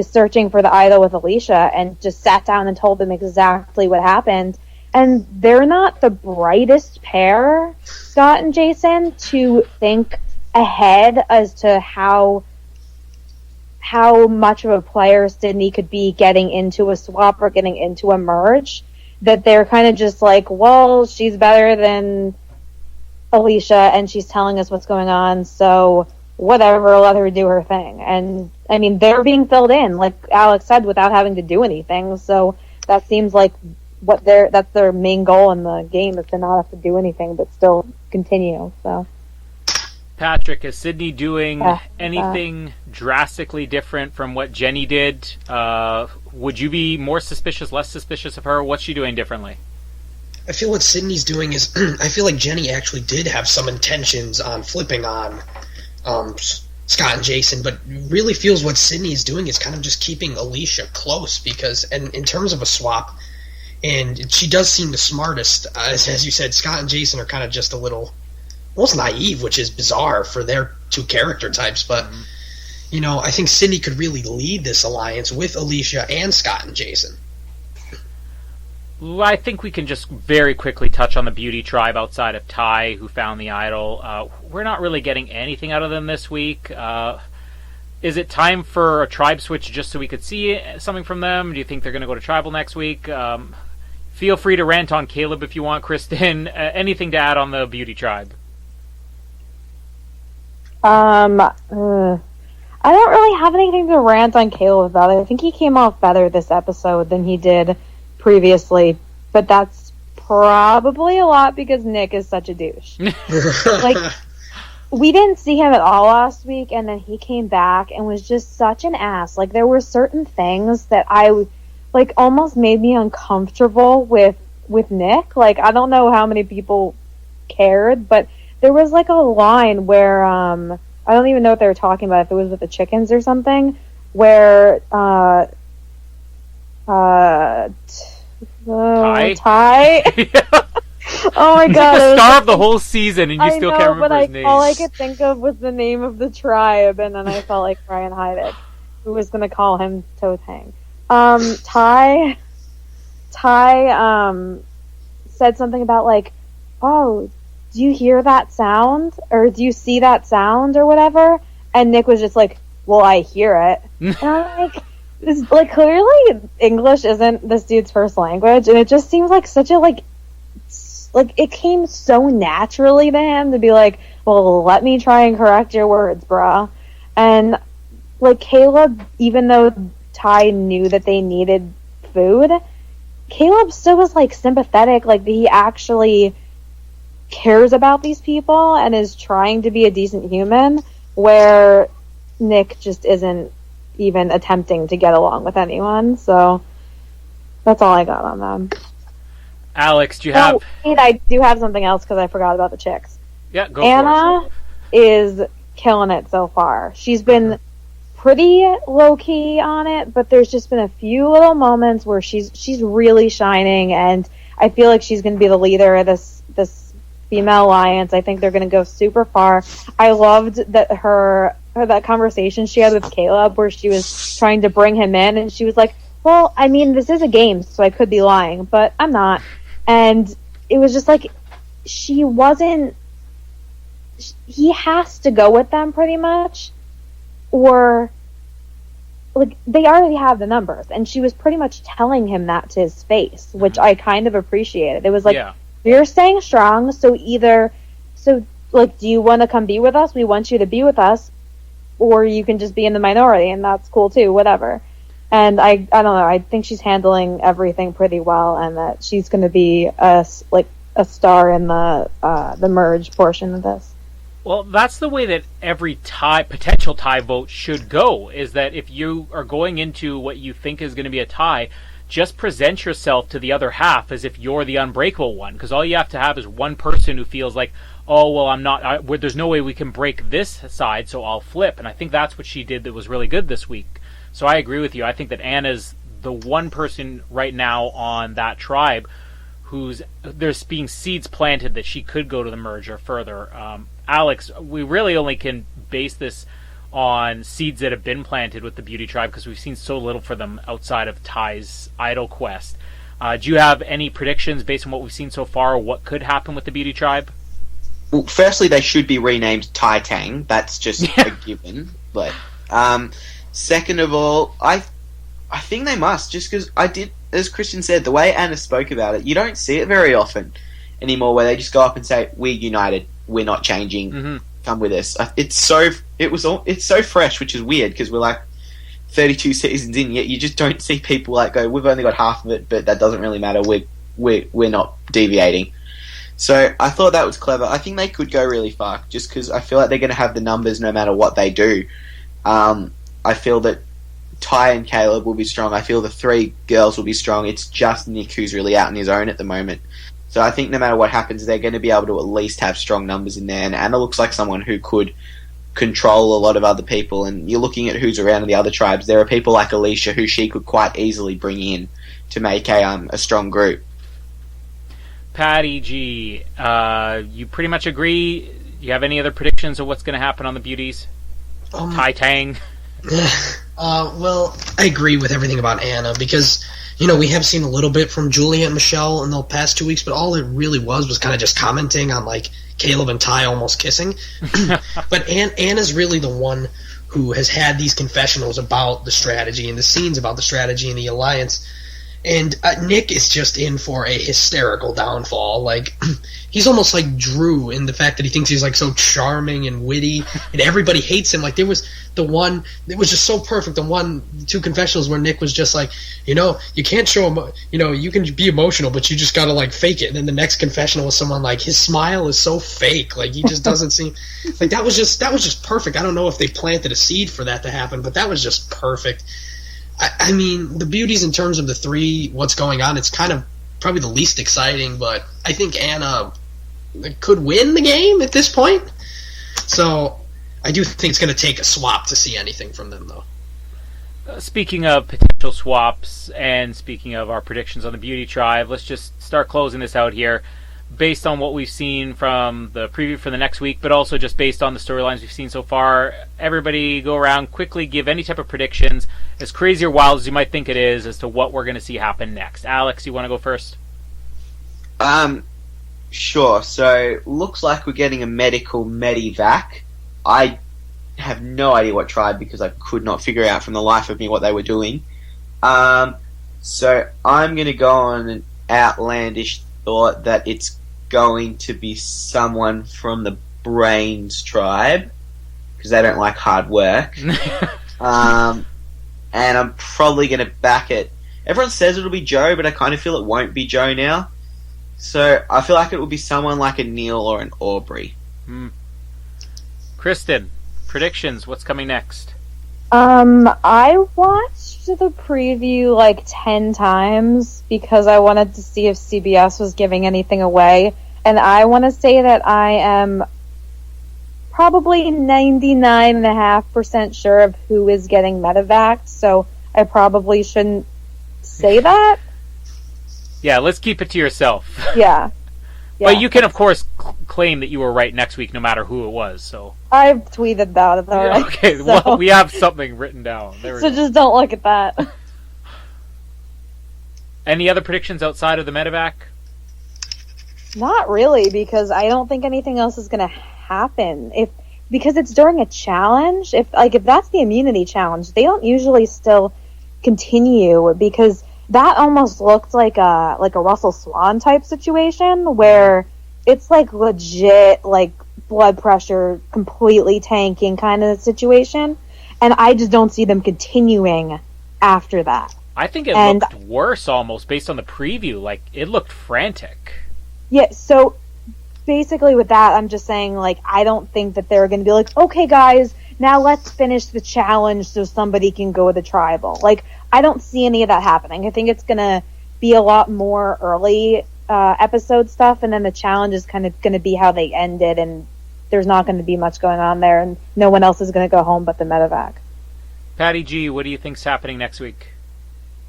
searching for the idol with Alicia and just sat down and told them exactly what happened. And they're not the brightest pair, Scott and Jason, to think ahead as to how much of a player Sydney could be getting into a swap or getting into a merge. That they're kind of just like, well, she's better than Alicia and she's telling us what's going on, so whatever, let her do her thing. And I mean, they're being filled in, like Alex said, without having to do anything. So that seems like that's their main goal in the game, is to not have to do anything but still continue. So, Patrick, is Sydney doing anything drastically different from what Jenny did? Would you be more suspicious, less suspicious of her? What's she doing differently? I feel what Sydney's doing is, I feel like Jenny actually did have some intentions on flipping on Scott and Jason, but really feels what Sydney's doing is kind of just keeping Alicia close, because, and in terms of a swap, and she does seem the smartest. As you said, Scott and Jason are kind of just a little, almost naive, which is bizarre for their two character types. But, I think Sydney could really lead this alliance with Alicia and Scott and Jason. I think we can just very quickly touch on the beauty tribe outside of Ty, who found the idol. We're not really getting anything out of them this week. Is it time for a tribe switch just so we could see something from them? Do you think they're going to go to tribal next week? Feel free to rant on Caleb if you want, Kristen. Anything to add on the beauty tribe? I don't really have anything to rant on Caleb about. I think he came off better this episode than he did previously, but that's probably a lot because Nick is such a douche. Like, we didn't see him at all last week, and then he came back and was just such an ass. Like, there were certain things that almost made me uncomfortable with Nick. Like, I don't know how many people cared, but there was, like, a line where, I don't even know what they were talking about, if it was with the chickens or something, where, Ty? Oh my He's god. like the star of the whole season, and you still can't remember his name. All I could think of was the name of the tribe, and then I felt like Ryan Heidick, who was going to call him Toe Tang. Ty, said something about, like, oh, do you hear that sound? Or do you see that sound? Or whatever? And Nick was just like, well, I hear it. And I'm like, clearly English isn't this dude's first language, and it just seems like such a, like, it came so naturally to him to be like, well, let me try and correct your words, bruh. And, like, Caleb, even though Ty knew that they needed food, Caleb still was, like, sympathetic, like, he actually cares about these people and is trying to be a decent human, where Nick just isn't even attempting to get along with anyone. So that's all I got on them. Alex, do you have... Oh, wait, I do have something else because I forgot about the chicks. Yeah, go Anna for it. is killing it so far. She's been pretty low-key on it, but there's just been a few little moments where she's really shining, and I feel like she's going to be the leader of this female alliance. I think they're going to go super far. I loved that that conversation she had with Caleb where she was trying to bring him in, and she was like, well, I mean, this is a game, so I could be lying, but I'm not. And it was just like, he has to go with them pretty much, or, like, they already have the numbers, and she was pretty much telling him that to his face, which I kind of appreciated. It was like, you're staying strong, so do you want to come be with us? We want you to be with us, or you can just be in the minority, and that's cool too, whatever. And I don't know, I think she's handling everything pretty well, and that she's going to be a star in the merge portion of this. Well, that's the way that every potential tie vote should go, is that if you are going into what you think is going to be a tie, just present yourself to the other half as if you're the unbreakable one, because all you have to have is one person who feels like, oh, well, I'm not, there's no way we can break this side, so I'll flip. And I think that's what she did that was really good this week. So I agree with you. I think that Anna's the one person right now on that tribe there's being seeds planted that she could go to the merge or further. Alex, we really only can base this on seeds that have been planted with the Beauty Tribe because we've seen so little for them outside of Ty's idol quest. Do you have any predictions based on what we've seen so far, what could happen with the Beauty Tribe? Well, firstly, they should be renamed Tai Tang. That's just a given. But second of all, I think they must, just because as Christian said, the way Anna spoke about it, you don't see it very often anymore, where they just go up and say, "We're united. We're not changing. Mm-hmm. Come with us." It's so fresh, which is weird because we're like 32 seasons in, yet you just don't see people like go, "We've only got half of it, but that doesn't really matter. We're not deviating." So I thought that was clever. I think they could go really far, just because I feel like they're going to have the numbers no matter what they do. I feel that Ty and Caleb will be strong. I feel the three girls will be strong. It's just Nick who's really out on his own at the moment. So I think no matter what happens, they're going to be able to at least have strong numbers in there. And Anna looks like someone who could control a lot of other people. And you're looking at who's around in the other tribes. There are people like Alicia who she could quite easily bring in to make a strong group. Patty G, you pretty much agree? Do you have any other predictions of what's going to happen on the Beauties? Tai Tang? Well, I agree with everything about Anna because, we have seen a little bit from Julia and Michelle in the past 2 weeks, but all it really was kind of just commenting on, like, Caleb and Ty almost kissing. But Anna's really the one who has had these confessionals about the strategy and the scenes about the strategy and the alliance. And Nick is just in for a hysterical downfall. Like, he's almost like Drew in the fact that he thinks he's like so charming and witty, and everybody hates him. Like, there was the one, it was just so perfect. The two confessionals where Nick was just like, you can't show, you can be emotional, but you just gotta like fake it. And then the next confessional was someone like, his smile is so fake. Like, he just doesn't seem like that was just perfect. I don't know if they planted a seed for that to happen, but that was just perfect. I mean, the beauties in terms of the three, what's going on, it's kind of probably the least exciting, but I think Anna could win the game at this point. So I do think it's going to take a swap to see anything from them, though. Speaking of potential swaps and speaking of our predictions on the Beauty Tribe, let's just start closing this out here. Based on what we've seen from the preview for the next week, but also just based on the storylines we've seen so far, everybody go around, quickly give any type of predictions, as crazy or wild as you might think it is, as to what we're going to see happen next. Alex, you want to go first? Sure. So, looks like we're getting a medical medivac. I have no idea what tribe because I could not figure out from the life of me what they were doing. So, I'm going to go on an outlandish thought that it's going to be someone from the Brains tribe because they don't like hard work. And I'm probably going to back it. Everyone says it'll be Joe, but I kind of feel it won't be Joe now. So I feel like it will be someone like a Neil or an Aubrey. Kristen, predictions. What's coming next? I watched the preview like 10 times because I wanted to see if CBS was giving anything away. And I want to say that I am probably 99.5% sure of who is getting medevac, so I probably shouldn't say that. Yeah, let's keep it to yourself. Yeah. But you can, of course, claim that you were right next week no matter who it was, so... I've tweeted about it already. Okay, so. Well, we have something written down. So just don't look at that. Any other predictions outside of the medevac? Not really, because I don't think anything else is going to happen. Because it's during a challenge, if that's the immunity challenge, they don't usually still continue, because that almost looked like a Russell Swan type situation where it's like legit like blood pressure completely tanking kind of situation, and I just don't see them continuing after that. I think it looked worse almost based on the preview. Like, it looked frantic. Yeah, so basically with that, I'm just saying, like, I don't think that they're going to be like, okay, guys, now let's finish the challenge so somebody can go to the tribal. Like, I don't see any of that happening. I think it's going to be a lot more early episode stuff, and then the challenge is kind of going to be how they end it, and there's not going to be much going on there, and no one else is going to go home but the medevac. Patty G, what do you think's happening next week?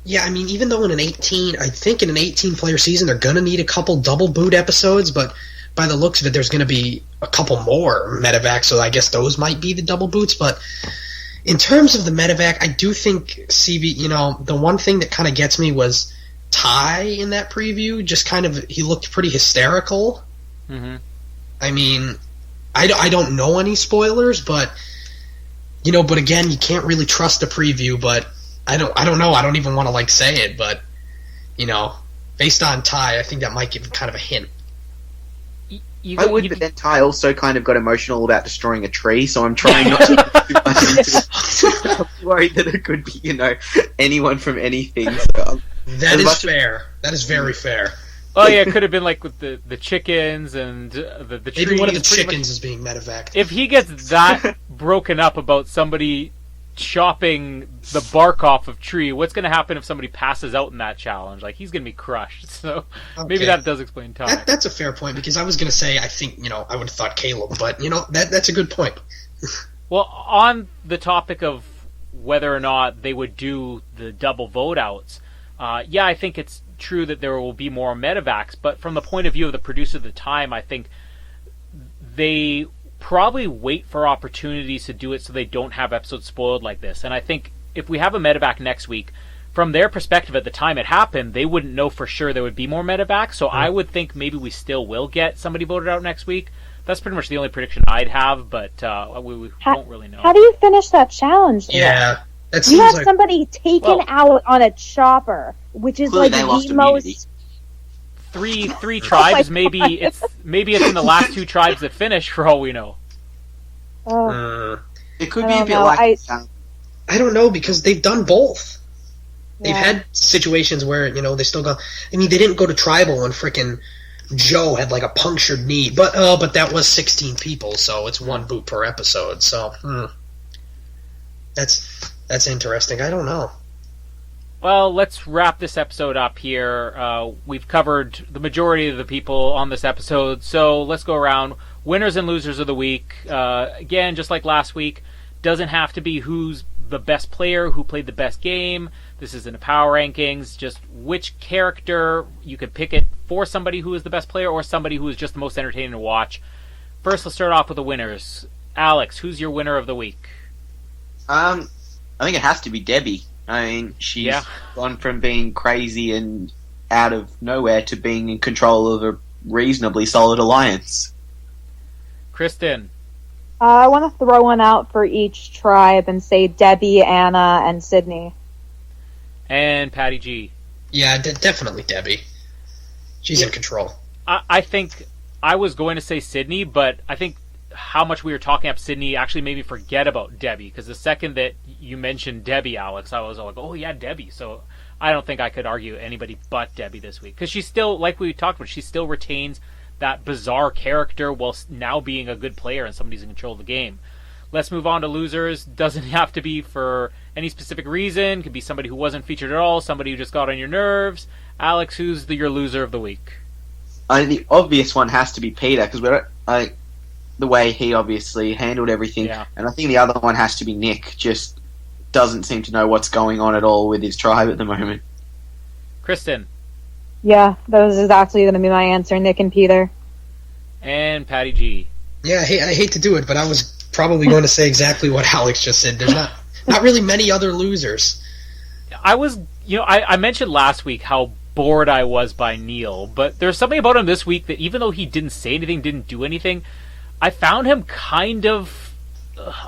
Yeah, I mean, even though I think in an 18-player season, they're going to need a couple double boot episodes, but by the looks of it, there's going to be a couple more medevacs, so I guess those might be the double boots. But in terms of the medevac, I do think CB, the one thing that kind of gets me was Ty in that preview. Just kind of, he looked pretty hysterical. Mm-hmm. I mean, I don't know any spoilers, but, but again, you can't really trust a preview, but I don't know. I don't even want to like say it, but based on Ty, I think that might give kind of a hint. But then Ty also kind of got emotional about destroying a tree, so I'm trying not to get too much into it. I'm worried that it could be, anyone from anything. So that is fair. That is very fair. Oh yeah, it could have been like with the chickens and the trees. Maybe one of the chickens is being medevaced. If he gets that broken up about somebody chopping the bark off of tree, what's going to happen if somebody passes out in that challenge? Like, he's going to be crushed. So maybe that does explain Ty. That's a fair point, because I was going to say, I think, I would have thought Caleb, but, that's a good point. Well, on the topic of whether or not they would do the double vote outs, I think it's true that there will be more medevacs, but from the point of view of the producer at the time, I think they probably wait for opportunities to do it so they don't have episodes spoiled like this. And I think if we have a medevac next week, from their perspective at the time it happened, they wouldn't know for sure there would be more medevacs, so I would think maybe we still will get somebody voted out next week. That's pretty much the only prediction I'd have, but we won't really know. How do you finish that challenge? Yeah. That You seems have like somebody taken out on a chopper, which is Clearly like they lost the immunity. most. Three tribes. my Maybe it's in the last two tribes that finish, for all we know. It could I be a don't bit know, like. I don't know, because they've done both. They've Yeah. had situations where, they still go... I mean, they didn't go to tribal when frickin' Joe had, like, a punctured knee. But that was 16 people, so it's one boot per episode, so... That's interesting. I don't know. Well, let's wrap this episode up here. We've covered the majority of the people on this episode, so let's go around. Winners and losers of the week. Again, just like last week, doesn't have to be who's the best player, who played the best game. This isn't a power rankings. Just which character you could pick it for somebody who is the best player or somebody who is just the most entertaining to watch. First, let's start off with the winners. Alex, who's your winner of the week? I think it has to be Debbie. I mean, she's gone from being crazy and out of nowhere to being in control of a reasonably solid alliance. Kristen. I want to throw one out for each tribe and say Debbie, Anna, and Sydney. And Patty G. Yeah, definitely Debbie. She's in control. I think I was going to say Sydney, but I think how much we were talking up Sydney actually made me forget about Debbie, because the second that you mentioned Debbie, Alex, I was like, oh yeah, Debbie. So I don't think I could argue anybody but Debbie this week, because she's still, like we talked about, she still retains that bizarre character while now being a good player and somebody's in control of the game. Let's move on to losers. Doesn't have to be for any specific reason. Could be somebody who wasn't featured at all, somebody who just got on your nerves. Alex, who's your loser of the week? The obvious one has to be Peter, because the way he obviously handled everything. Yeah. And I think the other one has to be Nick. Just doesn't seem to know what's going on at all with his tribe at the moment. Kristen. Yeah, that was exactly going to be my answer, Nick and Peter. And Patty G. Yeah, I hate to do it, but I was probably going to say exactly what Alex just said. There's not really many other losers. I was, I mentioned last week how bored I was by Neil, but there's something about him this week that even though he didn't say anything, didn't do anything, I found him kind of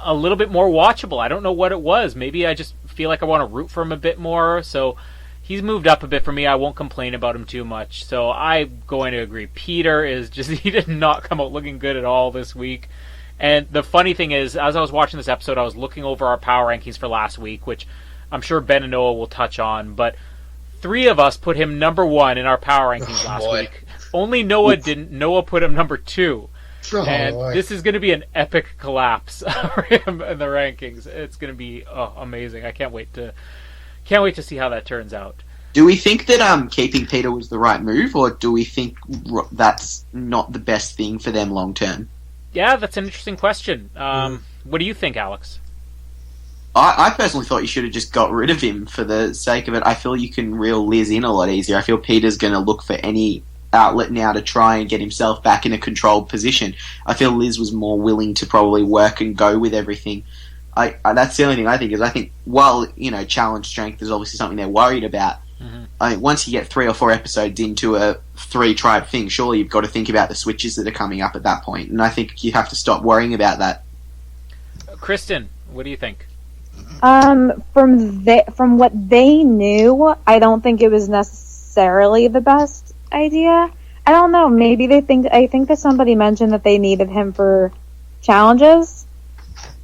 a little bit more watchable. I don't know what it was. Maybe I just feel like I want to root for him a bit more, so he's moved up a bit for me. I won't complain about him too much, so I'm going to agree. Peter is just, he did not come out looking good at all this week. And the funny thing is, as I was watching this episode, I was looking over our power rankings for last week, which I'm sure Ben and Noah will touch on, but 3 of us put him number 1 in our power rankings last week. Only Noah didn't. Noah put him number 2. And this is going to be an epic collapse for him in the rankings. It's going to be amazing. I can't wait to see how that turns out. Do we think that keeping Peter was the right move, or do we think that's not the best thing for them long term? Yeah, that's an interesting question. What do you think, Alex? I personally thought you should have just got rid of him for the sake of it. I feel you can reel Liz in a lot easier. I feel Peter's going to look for any outlet now to try and get himself back in a controlled position. I feel Liz was more willing to probably work and go with everything. That's the only thing I think is, I think while, challenge strength is obviously something they're worried about, I mean, once you get 3 or 4 episodes into a 3-tribe thing, surely you've got to think about the switches that are coming up at that point, and I think you have to stop worrying about that. Kristen, what do you think? From what they knew, I don't think it was necessarily the best idea. I don't know. Maybe I think that somebody mentioned that they needed him for challenges,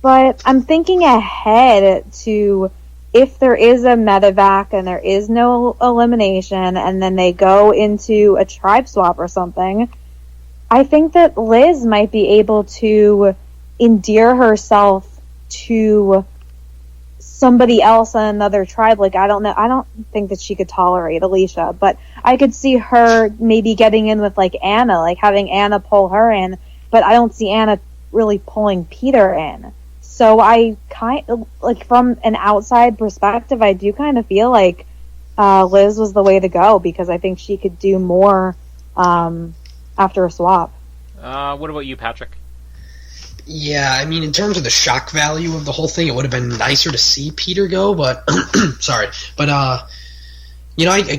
but I'm thinking ahead to if there is a medevac and there is no elimination and then they go into a tribe swap or something, I think that Liz might be able to endear herself to somebody else on another tribe. Like, I don't know. I don't think that she could tolerate Alicia, but I could see her maybe getting in with, like, Anna, like having Anna pull her in, but I don't see Anna really pulling Peter in. So I from an outside perspective, I do kind of feel like Liz was the way to go, because I think she could do more after a swap. What about you, Patrick? Yeah, I mean, in terms of the shock value of the whole thing, it would have been nicer to see Peter go, but sorry. But,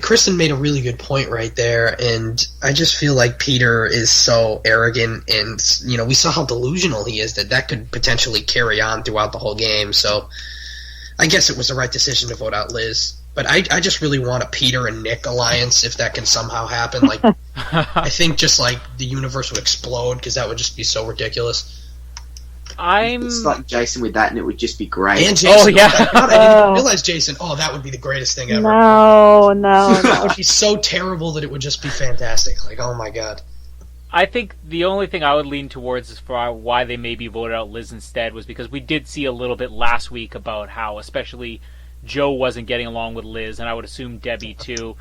Kristen made a really good point right there, and I just feel like Peter is so arrogant, and, we saw how delusional he is, that could potentially carry on throughout the whole game, so I guess it was the right decision to vote out Liz. But I just really want a Peter and Nick alliance if that can somehow happen. Like, I think just like the universe would explode because that would just be so ridiculous. It's like Jason with that, and it would just be great. And Jason, oh yeah, I didn't realize Jason. Oh, that would be the greatest thing ever. No. That would be so terrible that it would just be fantastic. Like, oh my god. I think the only thing I would lean towards as far why they maybe voted out Liz instead was because we did see a little bit last week about how, especially Joe wasn't getting along with Liz, and I would assume Debbie too.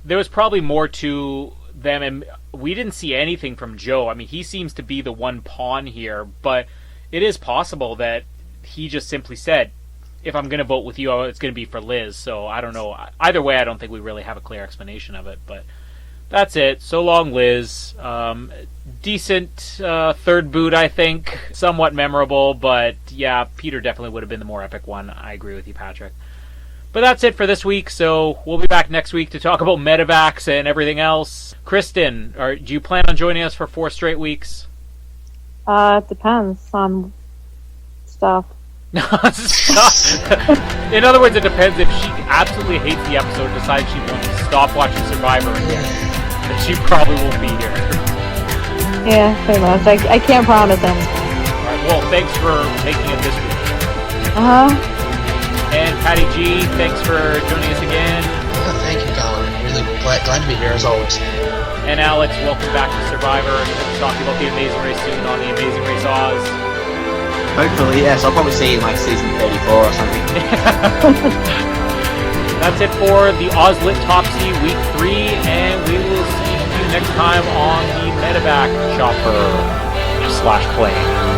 There was probably more to them, and we didn't see anything from Joe. I mean, he seems to be the one pawn here, but it is possible that he just simply said, if I'm going to vote with you, it's going to be for Liz. So I don't know. Either way, I don't think we really have a clear explanation of it, but that's it. So long, Liz. Decent third boot, I think. Somewhat memorable, but yeah, Peter definitely would have been the more epic one. I agree with you, Patrick. But that's it for this week, so we'll be back next week to talk about medevacs and everything else. Kristen, do you plan on joining us for 4 straight weeks? It depends on stuff. In other words, it depends if she absolutely hates the episode and decides she wants to stop watching Survivor again. Then she probably won't be here. Yeah, pretty much. I can't promise him. Alright, well, thanks for making it this week. And Patty G, thanks for joining us again. Oh, thank you, Colin. Really glad to be here, as always. And Alex, welcome back to Survivor. We'll talk about the Amazing Race soon on the Amazing Race Oz. Hopefully, yes. I'll probably see you in like season 34 or something. That's it for the Ozlet Topsy Week 3, and we will see you next time on the Medevac Chopper /plane.